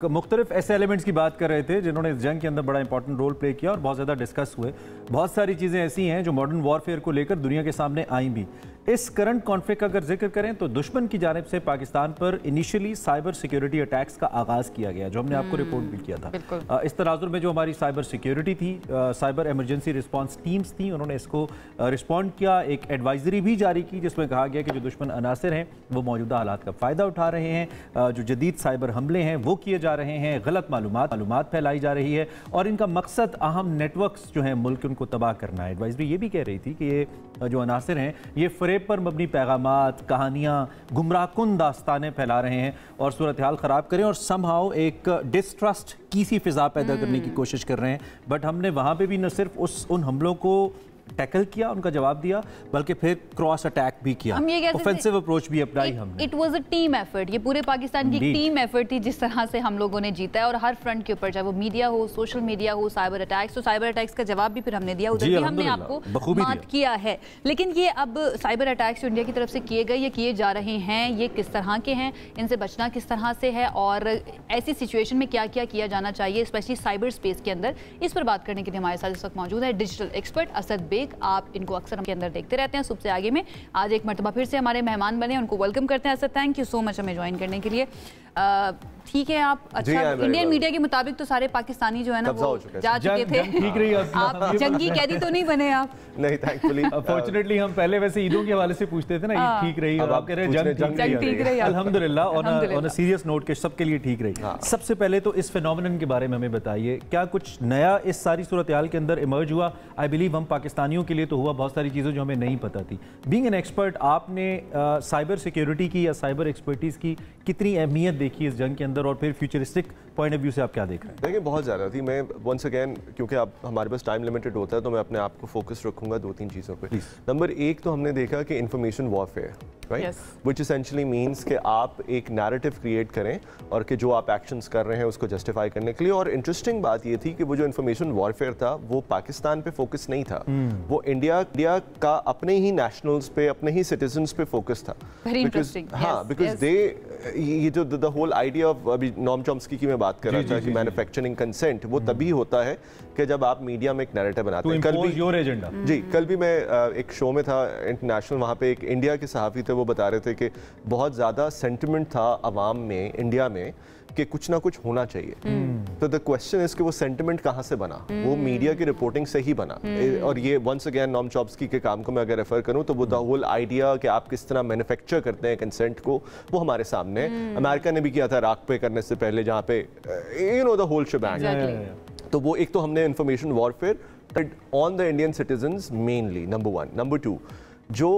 मुख्तलिफ ऐसे एलिमेंट्स की बात कर रहे थे जिन्होंने इस जंग के अंदर बड़ा इंपॉर्टेंट रोल प्ले किया और बहुत ज़्यादा डिस्कस हुए। बहुत सारी चीज़ें ऐसी हैं जो मॉडर्न वॉरफेयर को लेकर दुनिया के सामने आई भी। इस करंट कॉन्फ्लिक्ट का अगर जिक्र करें तो दुश्मन की जानिब से पाकिस्तान पर इनिशियली साइबर सिक्योरिटी अटैक्स का आगाज़ किया गया, जो हमने आपको रिपोर्ट भी किया था। इस तनाजुर में जो हमारी साइबर सिक्योरिटी थी, साइबर इमरजेंसी रिस्पॉन्स टीम्स थी, उन्होंने इसको रिस्पॉन्ड किया। एक एडवाइजरी भी जारी की जिसमें कहा गया कि जो दुश्मन अनासर हैं वो मौजूदा हालात का फ़ायदा उठा रहे हैं, जो जदीद साइबर हमले हैं वो किए जा रहे हैं, गलत मालूमात फैलाई जा रही है और इनका मकसद अहम नेटवर्क्स जो हैं मुल्क उनको तबाह करना है। एडवाइजरी ये भी कह रही थी कि ये जो अनासर हैं ये फ़रेब पर मबनी पैगामात, कहानियाँ, गुमराहकुन दास्तानें फैला रहे हैं और सूरत हाल ख़राब करें और समहाउ एक डिस्ट्रस्ट की सी फिज़ा पैदा करने की कोशिश कर रहे हैं। बट हमने वहाँ पे भी न सिर्फ उन हमलों को टैकल किया, उनका जवाब दिया, बल्कि फिर क्रॉस अटैक भी किया, ऑफेंसिव अप्रोच भी अपनाई हमने। It was a team effort, ये पूरे पाकिस्तान की टीम एफर्ट थी जिस तरह से हम लोगों ने जीता है और हर फ्रंट के ऊपर, चाहे वो मीडिया हो, सोशल मीडिया हो, साइबर अटैक्स, तो साइबर अटैक्स का जवाब भी फिर हमने दिया, उधर भी हमने आपको बात किया है। लेकिन ये अब साइबर अटैक्स जो इंडिया की तरफ से किए गए, ये किए जा रहे हैं, ये किस तरह के हैं, इनसे बचना किस तरह से है और ऐसी सिचुएशन में क्या क्या किया जाना चाहिए, स्पेशली साइबर स्पेस के अंदर, इस पर बात करने के लिए हमारे साथ इस वक्त मौजूद है डिजिटल एक्सपर्ट असद बेग। आप इनको अक्सर के अंदर देखते रहते हैं सुबह से आगे में, आज एक मरतबा फिर से हमारे मेहमान बने, उनको वेलकम करते हैं। Asad, thank you so much हमें ज्वाइन करने के लिए। ठीक है, आप अच्छा इंडियन मीडिया के मुताबिक तो सारे पाकिस्तानी जो है ना वो जा चुके थे। ठीक रही आप जंगी कैदी तो नहीं बने आप? नहीं, थैंकफुली फॉर्चुनेटली हम पहले वैसे ईदों के हवाले से पूछते थे ना, ईद ठीक रही, अब आप कह रहे हैं जंग ठीक रही। अल्हम्दुलिल्लाह, ऑन अ सीरियस नोट के सबके लिए ठीक रही। सबसे पहले तो इस फिनोमेनन के बारे में हमें बताइए, क्या कुछ नया इस सारी सूरत हाल के अंदर इमर्ज हुआ? आई बिलीव हम पाकिस्तानियों के लिए तो हुआ, बहुत सारी चीज़ें जो हमें नहीं पता थी। बीइंग एन एक्सपर्ट, आपने साइबर सिक्योरिटी की या साइबर एक्सपर्टीज़ की कितनी अहमियत देखी इस जंग के अंदर और फिर फ्यूचरिस्टिक पॉइंट ऑफ व्यू से आप क्या देख रहे हैं? देखिए, बहुत ज़्यादा थी। मैं वंस अगेन, क्योंकि आप हमारे पास टाइम लिमिटेड होता है तो मैं अपने आप को फोकस रखूंगा दो तीन चीज़ों पे। नंबर एक तो हमने देखा कि information warfare, right, which essentially means कि आप एक नैरेटिव क्रिएट करें और कि जो आप एक्शंस कर रहे हैं उसको जस्टिफाई करने के लिए। और इंटरेस्टिंग बात ये थी कि वो जो इंफॉर्मेशन वॉरफेयर था वो पाकिस्तान पे फोकस नहीं था, वो इंडिया का अपने ही नेशनल्स पे, अपने ही सिटीजन्स पे फोकस था। बिकॉज दे, ये जो द होल आइडिया ऑफ, अभी नॉम चॉम्स्की की मैं बात कर रहा था कि मैन्युफैक्चरिंग कंसेंट, वो तभी होता है कि जब आप मीडिया में एक नैरेटिव बनाते हैं। कल भी मैं एक शो में था इंटरनेशनल, वहाँ पे एक इंडिया के सहाफ़ी थे, वो बता रहे थे कि बहुत ज़्यादा सेंटिमेंट था अवाम में, इंडिया में, कि कुछ ना कुछ होना चाहिए। तो द क्वेश्चन इज कि वो सेंटिमेंट कहाँ से बना? वो मीडिया की रिपोर्टिंग से ही बना। और ये वंस अगेन नॉम चॉम्स्की के काम को मैं अगर रेफर करूँ तो वो द होल आइडिया कि आप किस तरह मैन्युफैक्चर करते हैं कंसेंट को, वो हमारे सामने है। अमेरिका ने भी किया था इराक पे करने से पहले, जहाँ पे you know the whole shebang. तो वो एक तो हमने information warfare on the Indian citizens mainly, number one. Number two, जो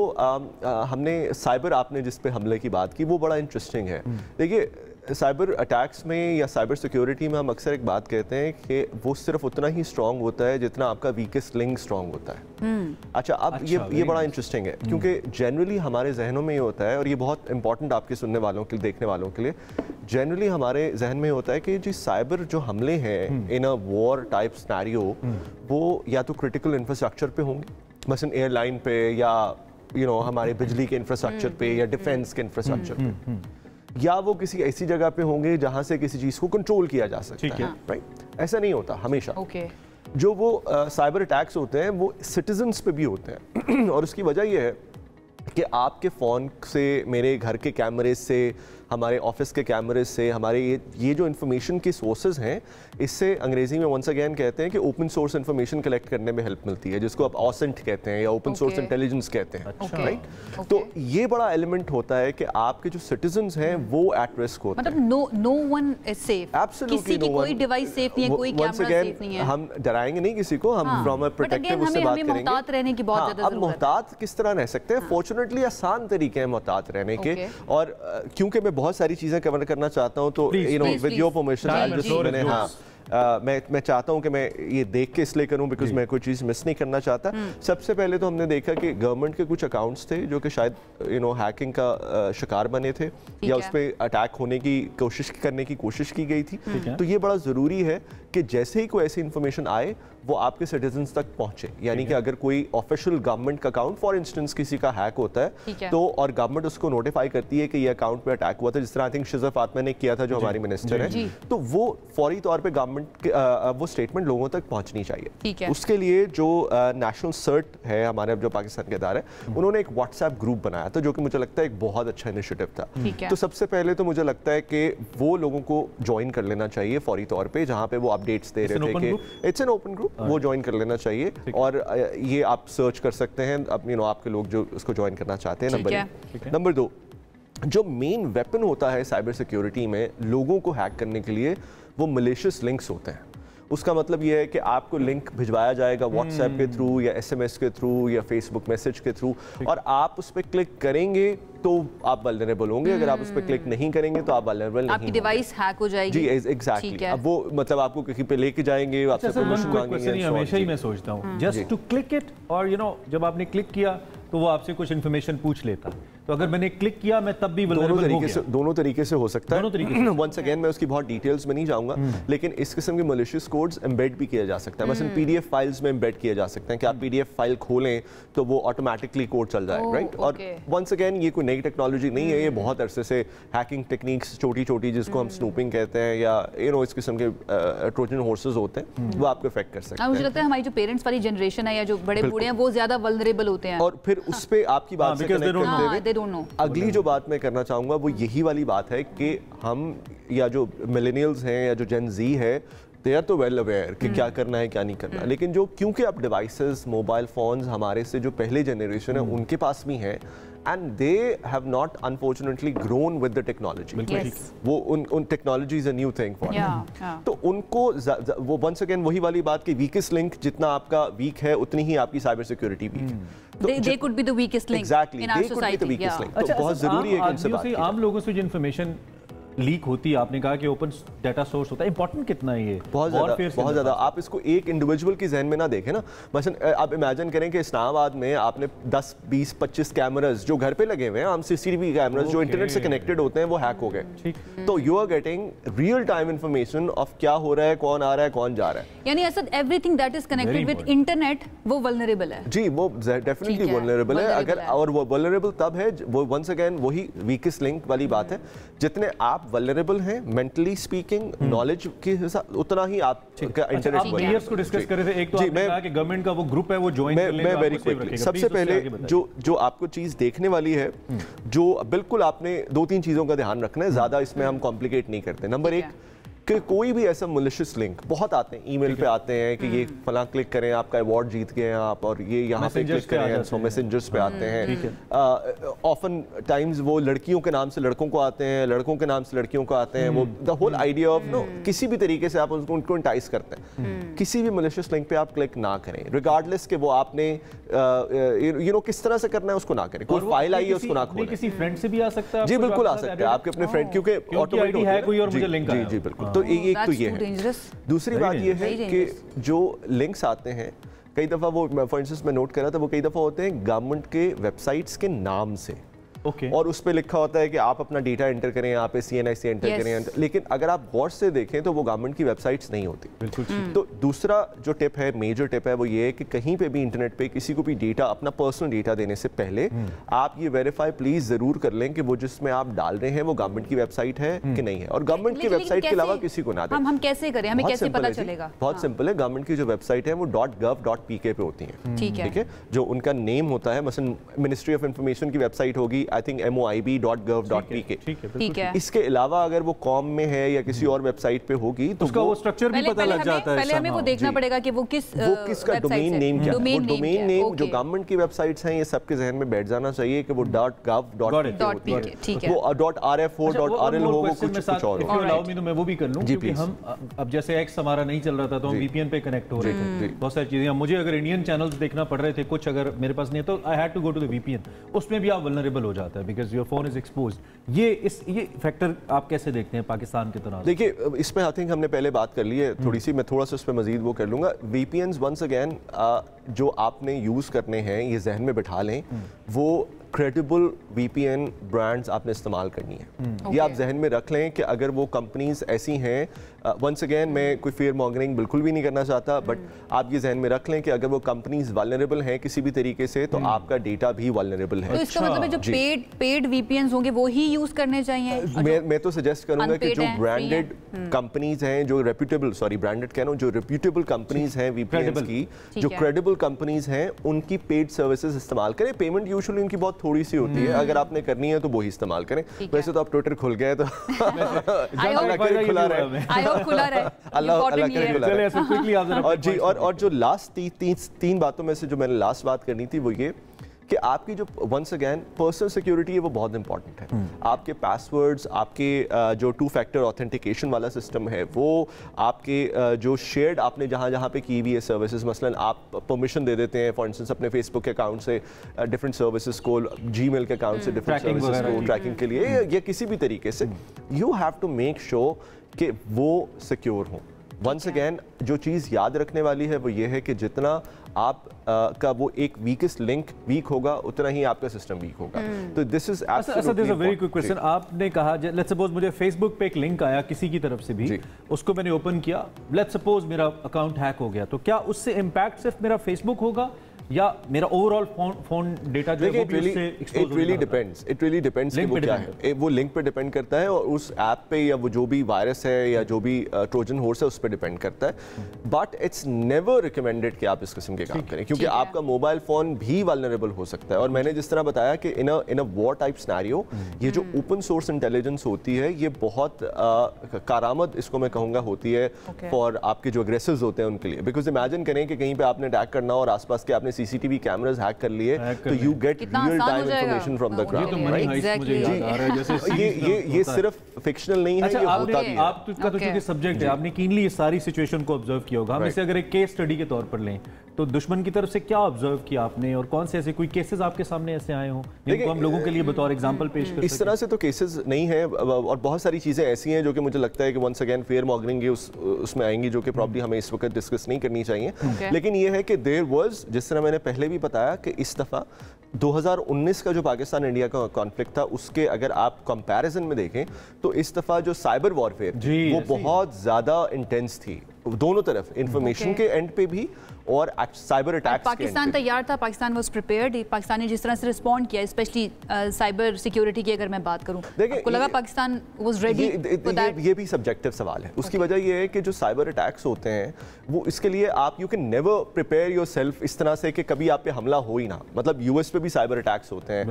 हमने साइबर, आपने जिस पे हमले की बात की, वो बड़ा इंटरेस्टिंग है। देखिए, साइबर अटैक्स में या साइबर सिक्योरिटी में हम अक्सर एक बात कहते हैं कि वो सिर्फ उतना ही स्ट्रॉन्ग होता है जितना आपका वीकेस्ट लिंक स्ट्रॉन्ग होता है। अच्छा, अब ये बड़ा इंटरेस्टिंग है क्योंकि जनरली हमारे जहनों में ये होता है, और ये बहुत इंपॉर्टेंट आपके सुनने वालों के, देखने वालों के लिए, जनरली हमारे जहन में होता है कि जी साइबर जो हमले हैं इन अ वॉर टाइप सिनेरियो, वो या तो क्रिटिकल इंफ्रास्ट्रक्चर पे होंगे, मसलन एयरलाइन पे, या हमारे बिजली के इंफ्रास्ट्रक्चर पे, या डिफेंस के इंफ्रास्ट्रक्चर पे, या वो किसी ऐसी जगह पे होंगे जहां से किसी चीज को कंट्रोल किया जा सकता है, राइट? ऐसा नहीं होता हमेशा। जो वो साइबर अटैक्स होते हैं वो सिटीजन्स पे भी होते हैं और उसकी वजह यह है कि आपके फ़ोन से, मेरे घर के कैमरे से, हमारे ऑफिस के कैमरे से, हमारे ये जो इन्फॉर्मेशन के सोर्सेज हैं, इससे अंग्रेजी में वंस अगेन कहते हैं कि ओपन सोर्स इन्फॉर्मेशन कलेक्ट करने में हेल्प मिलती है, जिसको आप ऑसेंट कहते हैं या ओपन सोर्स इंटेलिजेंस कहते हैं, राइट? तो ये बड़ा एलिमेंट होता है कि आपके जो सिटीजन्स हैं वो एट रिस्क होते हैं। मतलब no one is safe, absolutely no one, कोई डिवाइस सेफ नहीं है, कोई कैमरा सेफ नहीं है। हम डराएंगे नहीं किसी को, हम फ्रॉम अ प्रोटेक्टिव उससे बात करेंगे। मोहतात रहने की बहुत ज्यादा जरूरत है। अब मोहतात किस तरह रह सकते हैं? फॉर्चुनेटली आसान तरीके हैं मोहतात रहने के, और क्योंकि मैं बहुत सारी चीजें कवर करना चाहता हूं तो विद योर परमिशन मैं चाहता हूं कि मैं ये देख के इसलिए करूं बिकॉज मैं कोई चीज़ मिस नहीं करना चाहता। सबसे पहले तो हमने देखा कि गवर्नमेंट के कुछ अकाउंट्स थे जो कि शायद हैकिंग का शिकार बने थे या उस पर अटैक होने की करने की कोशिश की गई थी। तो ये बड़ा ज़रूरी है कि जैसे ही कोई ऐसी इंफॉर्मेशन आए वो आपके सिटीजन्स तक पहुंचे। यानी कि अगर कोई ऑफिशियल गवर्नमेंट का अकाउंट फॉर इंस्टेंस किसी का हैक होता है तो और गवर्नमेंट उसको नोटिफाई करती है कि ये अकाउंट पे अटैक हुआ था, जिस तरह आई थिंक शिज़ा फातिमा ने किया था जो हमारी मिनिस्टर है, तो वो फौरी तौर पे गवर्नमेंट वो स्टेटमेंट लोगों तक पहुंचनी चाहिए। उसके लिए जो नेशनल सर्ट है हमारे जो पाकिस्तान के इदारे, उन्होंने एक व्हाट्सएप ग्रुप बनाया था जो कि मुझे लगता है एक बहुत अच्छा इनिशिएटिव था। तो सबसे पहले तो मुझे लगता है कि वो लोगों को ज्वाइन कर लेना चाहिए फौरी तौर पर, जहाँ पे वो अपडेट्स दे रहे थे कि इट्स एन ओपन ग्रुप, वो ज्वाइन कर लेना चाहिए। और ये आप सर्च कर सकते हैं आपके लोग जो उसको ज्वाइन करना चाहते हैं। नंबर 2, जो मेन वेपन होता है साइबर सिक्योरिटी में लोगों को हैक करने के लिए, वो मलिशियस लिंक्स होते हैं। उसका मतलब ये है कि आपको लिंक भिजवाया जाएगा व्हाट्सएप के थ्रू या SMS के थ्रू या फेसबुक मैसेज के थ्रू, और आप उस पर क्लिक करेंगे तो आप वल्नरेबल होंगे। अगर आप उस पर क्लिक नहीं करेंगे तो आप वल्नरेबल नहीं, आपकी डिवाइस हैक हो जाएगी। जी एग्जैक्टली। अब वो मतलब आपको कहीं पे लेके जाएंगे, आपसे परमिशन मांगेंगे। हमेशा ही मैं सोचता हूँ जस्ट टू क्लिक इट, और जब आपने क्लिक किया तो वो आपसे कुछ इन्फॉर्मेशन पूछ लेता। तो अगर मैंने क्लिक किया मैं तब भी दोनों तरीके से हो सकता है। वंस अगेन मैं उसकी बहुत डिटेल्स में नहीं जाऊंगा, लेकिन इस किस्म के मलिशियस कोड्स एम्बेड भी किया जा सकता है। मसलन PDF फाइल्स में एम्बेड किए जा सकते हैं कि आप PDF फाइल खोलें तो वो ऑटोमेटिकली कोड चल जाए, राइट। और वंस अगेन ये कोई नई टेक्नोलॉजी नहीं है, ये बहुत अरसे से हैकिंग टेक्निक्स छोटी जिसको हम स्नूपिंग कहते हैं या इस किस्म के ट्रोजन हॉर्सेस होते हैं, वो आपको इफेक्ट कर सकते हैं। मुझे लगता है हमारी जो पेरेंट्स वाली जनरेशन है या जो बड़े बूढ़े हैं वो ज्यादा वल्नरेबल होते हैं। और फिर उस पे आपकी बात से कनेक्ट करते हुए अगली जो बात मैं करना चाहूंगा वो यही वाली बात है कि हम या जो मिलेनियल्स हैं या जो जेन ज़ी है, दे आर तो वेल अवेयर कि क्या करना है क्या नहीं करना, लेकिन जो क्योंकि अब डिवाइसेस मोबाइल फोन्स हमारे से जो पहले जनरेशन है उनके पास भी हैं, and they have not unfortunately grown with the technology. वो उन technology is a new thing for them. तो उनको वो once again वही वाली बात कि weakest link जितना आपका weak है उतनी ही आपकी cyber security weak है। They could be the weakest link in our society. तो बहुत जरूरी है कि उनसे बात की जाए। आम लोगों से जो इन्फॉर्मेशन लीक होती है, आपने कहा कि ओपन डाटा सोर्स होता है, इंपॉर्टेंट कितना है ये? बहुत ज़्यादा। आप इसको एक इंडिविजुअल की जहन में ना देखें ना। मसलन आप इमेजिन करें कि इस्लामाबाद में आपने 10, 20, 25 कैमरास जो घर पे लगे हुए हैं, हम CCTV कैमरास जो इंटरनेट से कनेक्टेड होते हैं, वो हैक हो गए। तो you are getting real time information of क्या हो रहा है, कौन आ रहा है, कौन जा रहा है। यानी Asad everything that is connected with internet वो वल्नरेबल है। जी, वो डेफिनेटली वल्नरेबल है। अगर और वो वल्नरेबल तब है, वो वंस अगेन वही वीकेस्ट लिंक वाली बात है। जितने आप वल्नरेबल हैं मेंटली स्पीकिंग, नॉलेज के हिसाब उतना ही आप इंटरनेट लेयर्स को डिस्कस कर रहे थे। एक तो आपने कहा कि गवर्नमेंट का वो ग्रुप है वो ज्वाइन कर लेगा। मैं वेरी क्विकली सबसे पहले जो आपको चीज देखने वाली है, जो बिल्कुल आपने 2-3 चीजों का ध्यान रखना है, ज्यादा इसमें हम कॉम्प्लिकेट नहीं करते। नंबर 1 कि कोई भी ऐसा मलिशियस लिंक बहुत आते हैं, ईमेल पे आते हैं कि ये फलां क्लिक करें आपका अवार्ड जीत गए हैं आप, और ये यहाँ पे क्लिक करें, सो मैसेंजर्स पे आते हैं। ऑफन टाइम्स वो लड़कियों के नाम से लड़कों को आते हैं, लड़कों के नाम से लड़कियों को आते हैं। वो द होल आइडिया ऑफ किसी भी तरीके से आप उनको इंटाइस करते हैं। किसी भी मलिशियस लिंक पे आप क्लिक ना करें, रिगार्डलेस कि वो आपने किस तरह से करना है उसको ना करें। कोई फाइल आई है उसको ना खोलें। किसी फ्रेंड से भी आ सकता है। जी बिल्कुल आ सकता है, आपके अपने फ्रेंड, क्योंकि ऑटोमेटिक है कोई और मुझे लिंक आया। जी बिल्कुल। तो एक तो ये है। दूसरी बात ये है कि जो लिंक्स आते हैं कई दफ़ा वो फॉर इंस्टेंस मैं नोट करा था, वो कई दफ़ा होते हैं गवर्नमेंट के वेबसाइट्स के नाम से। और उस पे लिखा होता है कि आप अपना डेटा एंटर करें, यहाँ पे CNIC एंटर करें, लेकिन अगर आप गौर से देखें तो वो गवर्नमेंट की वेबसाइट्स नहीं होती। तो दूसरा जो टिप है, मेजर टिप है, वो ये है कि कहीं पे भी इंटरनेट पे किसी को भी डेटा, अपना पर्सनल डेटा देने से पहले आप ये वेरीफाई प्लीज जरूर कर लें कि वो जिसमें आप डाल रहे हैं वो गवर्नमेंट की वेबसाइट है कि नहीं है। और गवर्नमेंट की वेबसाइट के अलावा किसी को ना दें। हम कैसे करें, हमें कैसे पता चलेगा? बहुत सिंपल है, गवर्नमेंट की जो वेबसाइट है वो .gov.pk पे होती है। ठीक है, जो उनका नेम होता है, मसलन मिनिस्ट्री ऑफ इंफॉर्मेशन की वेबसाइट होगी, आई थिंक MOIB.gov.pk। ठीक है। इसके अलावा अगर वो कॉम में है या किसी और वेबसाइट पे होगी तो उसका वो स्ट्रक्चर भी पता लग जाता है। पहले हमें वो देखना पड़ेगा कि वो किसका डोमेन नेम क्या है। वो डोमेन नेम जो गवर्नमेंट की वेबसाइट्स हैं, ये सबके जहन में बैठ जाना चाहिए कि वो .gov.pk ठीक है। वो .rf हो, .rl हो, वो कुछ और हो। तो मैं वो भी कर लूं, क्योंकि हम अब जैसे X हमारा नहीं चल रहा था तो हम VPN पे कनेक्ट हो रहे थे। बहुत सारी चीजें मुझे अगर इंडियन चैनल्स देखना पड़ रहे थे, कुछ अगर मेरे पास नहीं है तो I had to go to the VPN। उसमें भी आप वल्नरेबल हो जाता है because your phone is exposed. ये फैक्टर आप कैसे देखते हैं पाकिस्तान की तरह? देखिए, इसमें आई थिंक हमने पहले बात कर ली है थोड़ी सी, मैं थोड़ा सा उस पर मजीद वो कर लूँगा। VPNs वंस अगेन जो आपने यूज़ करने हैं ये जहन में बैठा लें, वो क्रेडिबल VPN ब्रांड्स आपने इस्तेमाल करनी है। ये आप जहन में रख लें कि अगर वो कंपनीज ऐसी हैं, वंस अगेन मैं कोई फेयर मॉन्गरिंग बिल्कुल भी नहीं करना चाहता, बट आप ये जहन में रख लें कि अगर वो कंपनीज वल्नरेबल हैं किसी भी तरीके से, तो आपका डेटा भी वल्नरेबल है। तो इसका मतलब है जो पेड VPNs होंगे वो ही यूज करने चाहिए? मैं तो सजेस्ट करूंगा कि जो ब्रांडेड कंपनीज हैं, जो रेप्यूटेबल, सॉरी ब्रांडेड कह रहा हूं, जो रेप्यूटेबल कंपनीज हैं VPNs की, जो क्रेडिबल कंपनीज हैं, उनकी पेड सर्विसेज इस्तेमाल करें। पेमेंट यूजुअली उनकी बहुत थोड़ी सी होती है, अगर आपने करनी है तो वो ही इस्तेमाल करें। वैसे तो आप ट्विटर खुल गए तो खुला रहे, अल्लाह। और जो लास्ट तीन बातों में से जो मैंने लास्ट बात करनी थी वो ये कि आपकी जो वंस अगेन पर्सनल सिक्योरिटी है वो बहुत इंपॉर्टेंट है। आपके पासवर्ड्स, आपके जो 2 फैक्टर ऑथेंटिकेशन वाला सिस्टम है, वो आपके जो शेयर्ड आपने जहाँ जहाँ पे की हुई है सर्विसेज, मसलन आप परमिशन दे देते हैं फॉर इंस्टेंस अपने फेसबुक के अकाउंट से डिफरेंट सर्विसेज को, जीमेल के अकाउंट से डिफरेंट सर्विसेज को ट्रैकिंग के लिए, या किसी भी तरीके से, you have to make sure कि वो सिक्योर हों। वंस अगेन जो चीज़ याद रखने वाली है वो ये है कि जितना आप का वो एक वीकेस्ट लिंक वीक होगा, उतना ही आपका सिस्टम वीक होगा। तो this is absolutely very quick question. आपने कहा लेट्स सपोज मुझे फेसबुक पे एक लिंक आया किसी की तरफ से भी, उसको मैंने ओपन किया, लेट्स सपोज मेरा अकाउंट हैक हो गया, तो क्या उससे इम्पैक्ट सिर्फ मेरा फेसबुक होगा या मेरा ओवरऑल फोन डेटा जो है वो भी उससे एक्सपोज होगा? इट रियली डिपेंड्स कि वो क्या है, वो लिंक पे डिपेंड करता है, और उस ऐप पे या वो जो भी वायरस है या जो भी ट्रोजन हॉर्स है उस पर डिपेंड करता है। बट इट्स नेवर रिकमेंडेड कि आप इस किस्म के काम करें, क्योंकि आपका मोबाइल फोन भी वल्नरेबल हो सकता है। और मैंने जिस तरह बताया कि इन अ वॉर टाइप सिनेरियो, ये जो ओपन सोर्स इंटेलिजेंस होती है ये बहुत कारामद, इसको मैं कहूँगा, होती है फॉर आपके जो अग्रेसर्स होते हैं उनके लिए। बिकॉज इमेजिन करें कि कहीं पे आपने अटैक करना और आसपास के आपने CCTV कैमरास हैक कर लिए, तो you get real time information from the ground. ये सिर्फ फिक्शनल नहीं है, ये होता भी है। आपका तो चूंकि सब्जेक्ट है, आपने कीनली ये सारी सिचुएशन को ऑब्जर्व किया होगा। हम इसे अगर एक केस स्टडी के तौर पर लें तो दुश्मन की तरफ से क्या ऑब्जर्व किया आपने, और कौन से ऐसे कोई केसेस आपके सामने ऐसे आए हों जिनको हम लोगों के लिए बतौर एग्जांपल पेश कर? इस तरह से तो केसेस नहीं है, और बहुत सारी चीज़ें ऐसी हैं जो कि मुझे लगता है कि वंस अगेन फेयर मॉन्गरिंग उसमें आएंगी, जो कि प्रॉब्ली हमें इस वक्त डिस्कस नहीं करनी चाहिए। लेकिन ये है कि देयर वाज, जिस तरह मैंने पहले भी बताया कि इस दफ़ा 2019 का जो पाकिस्तान इंडिया का कॉन्फ्लिक्ट था, उसके अगर आप कंपैरिजन में देखें तो इस दफ़ा जो साइबर वॉरफेयर वो बहुत ज़्यादा इंटेंस थी, दोनों तरफ, इंफॉर्मेशन के एंड पे भी और साइबर अटैक्स। पाकिस्तान तैयार था, पाकिस्तान वाज प्रिपेयर्ड, पाकिस्तान ने जिस तरह से रिस्पॉन्ड किया, स्पेशली साइबर सिक्योरिटी की अगर मैं बात करूं, आपको लगा पाकिस्तान वाज रेडी? ये भी सब्जेक्टिव सवाल है। उसकी वजह ये है कि जो साइबर अटैक्स होते हैं वो, इसके लिए आप you can never prepare yourself इस तरह से कि कभी आप पे हमला हो ही ना। मतलब US पे भी साइबर अटैक्स होते हैं,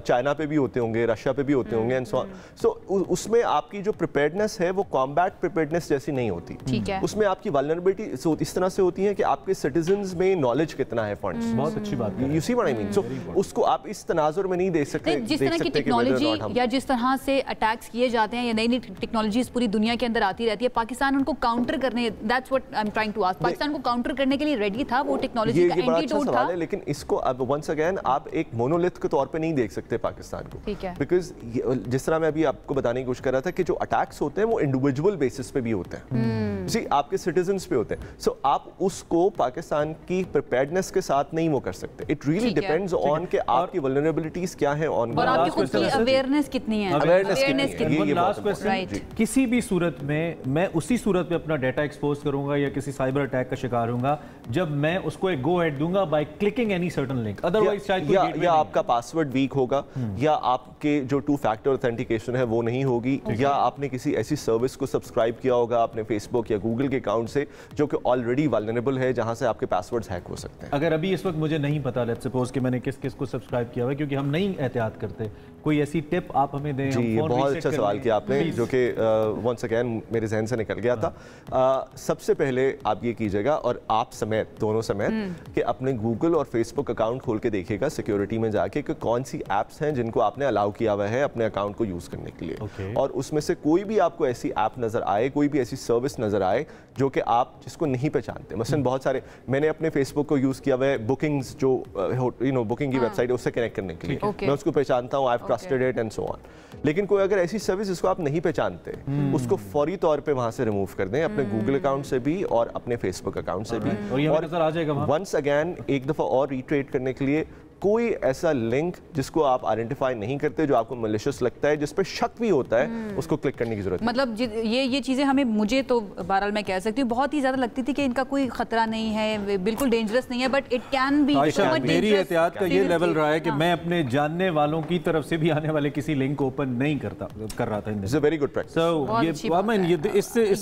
चाइना पे भी होते होंगे, रशिया पे भी होते होंगे, एंड सो उसमें आपकी जो प्रिपेयर्डनेस है वो कॉम्बैट प्रिपेयर्डनेस जैसी नहीं होती। उसमें आपकी वल्नरेबिलिटी इस तरह से होती है कि आपके सिटीजन्स में नॉलेज कितना है फंड्स। बहुत अच्छी बात है। You see what I mean? So उसको आप इस तनाजुर में नहीं देख सकते। जिस तरह की टेक्नोलॉजी या जिस तरह से अटैक्स किए जाते हैं या नई नई टेक्नोलॉजीज पूरी दुनिया के अंदर आती रहती है, पाकिस्तान उनको काउंटर करने, that's what I am trying to ask, Pakistan को काउंटर करने के लिए रेडी था, वो टेक्नोलॉजी का एंटीडोट था। लेकिन इसको अब वंस अगेन आप एक मोनोलिथ के तौर पे नहीं देख सकते पाकिस्तान को, बिकॉज जिस तरह मैं अभी आपको बताने की कोशिश कर रहा था कि जो अटैक्स होते हैं वो इंडिविजुअल बेसिस पे भी होते हैं, जी आपके सिटीजन्स पे होते हैं। सो आप उसको पाकिस्तान की प्रिपेयर्डनेस के साथ नहीं वो कर सकते। इट रियली डिपेंड्स ऑन कि आपकी वल्नरेबिलिटीज क्या है, ऑन और आपकी खुद की अवेयरनेस कितनी है, अवेयरनेस कितनी। लास्ट क्वेश्चन, किसी भी सूरत में मैं उसी सूरत में अपना डाटा एक्सपोज करूंगा या किसी साइबर अटैक का शिकार होऊंगा जब मैं उसको एक गो हेड दूंगा by clicking any certain link, otherwise शायद या आपका पासवर्ड वीक होगा, या आपके जो 2 फैक्टर ऑथेंटिकेशन है वो नहीं होगी, या आपने किसी ऐसी सर्विस को सब्सक्राइब किया होगा अपने फेसबुक या गूगल के अकाउंट से जो कि ऑलरेडी वल्नरेबल है, जहां से आपके पासवर्ड्स हैक हो सकते हैं। अगर अभी इस वक्त मुझे नहीं पता, लेट्स सपोज कि मैंने किस किस को सब्सक्राइब किया हुआ है, क्योंकि हम नहीं एहतियात करते, कोई ऐसी टिप आप हमें दें? जी, बहुत अच्छा सवाल किया आपने, जो कि वंस अगेन मेरे जहन से निकल गया था। सबसे पहले आप ये कीजिएगा, और आप समेत, दोनों समेत, कि अपने गूगल और फेसबुक अकाउंट खोल के देखिएगा सिक्योरिटी में जाके कि कौन सी ऐप्स हैं जिनको आपने अलाउ किया हुआ है अपने अकाउंट को यूज़ करने के लिए। और उसमें से कोई भी आपको ऐसी ऐप नज़र आए, कोई भी ऐसी सर्विस नज़र आए जो कि आप जिसको नहीं पहचानते, मसलन बहुत सारे, मैंने अपने फेसबुक को यूज़ किया हुआ है बुकिंग्स, जो बुकिंग की वेबसाइट है उससे कनेक्ट करने के लिए, मैं उसको पहचानता हूँ, I have trusted it and so on. लेकिन कोई अगर ऐसी सर्विस जिसको आप नहीं पहचानते, उसको फौरी तौर पे वहां से रिमूव कर दें, अपने गूगल अकाउंट से भी और अपने फेसबुक अकाउंट से भी। और नजर आ जाएगा वंस अगेन एक दफ़ा और रिट्रेट करने के लिए, कोई ऐसा लिंक जिसको आप आइडेंटिफाई नहीं करते, जो आपको मैलिशियस लगता है, जिस पर शक भी होता है, उसको क्लिक करने की जरूरत है। मतलब ये चीज़ें हमें, मुझे तो बहरहाल मैं कह सकती हूँ, बहुत ही ज़्यादा लगती थी कि इनका कोई खतरा नहीं है, बिल्कुल डेंजरस नहीं है, बट इट कैन बी। मेरी एहतियात का ये लेवल रहा है कि मैं अपने जानने वालों की तरफ से भी आने वाले किसी लिंक को ओपन नहीं कर रहा था। It's a very good practice.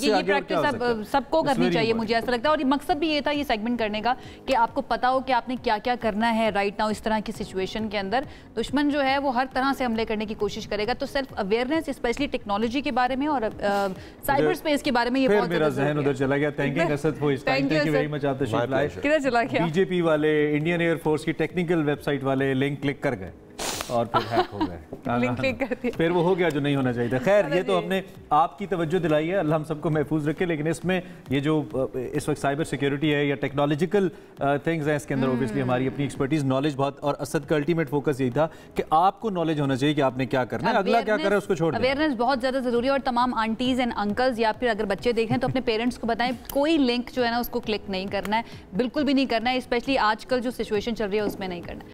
ये प्रैक्टिस सबको करनी चाहिए, मुझे ऐसा लगता है। और मकसद भी ये था ये सेगमेंट करने का, कि आपको पता हो कि आपने क्या क्या करना है राइट नाउ इस तरह की सिचुएशन के अंदर। दुश्मन जो है वो हर तरह से हमले करने की कोशिश करेगा, तो सेल्फ अवेयरनेस स्पेशली टेक्नोलॉजी के बारे में और साइबर स्पेस के बारे में ये बहुत मेरा ज़हन उधर चला गया। Thank you Asad for thank you very much. आप तशरीफ लाए। किधर चला गया? बीजेपी वाले, इंडियन एयरफोर्स की टेक्निकल वेबसाइट वाले लिंक क्लिक कर गए और फिर हैक हो गए। लिंक क्लिक कर दिया, फिर वो हो गया जो नहीं होना चाहिए था। खैर, ये तो हमने आपकी तवज्जो दिलाई है, अल्लाह हम सबको महफूज रखे। लेकिन इसमें ये जो इस वक्त साइबर सिक्योरिटी है या टेक्नोलॉजिकल थिंग्स हैं, इसके अंदर ऑब्वियसली हमारी अपनी एक्सपर्टीज, नॉलेज बहुत, और असद का अल्टीमेट फोकस यही था कि आपको नॉलेज होना चाहिए कि आपने क्या करना है, अगला क्या कर रहा है उसको छोड़ दें। अवेयरनेस बहुत ज़्यादा ज़रूरी है। और तमाम आंटीज एंड अंकल्स, या फिर अगर बच्चे देख रहे हैं तो अपने पेरेंट्स को बताएं, कोई लिंक जो है ना उसको क्लिक नहीं करना है, बिल्कुल भी नहीं करना है, स्पेशली आजकल जो सिचुएशन चल रही है उसमें नहीं करना है।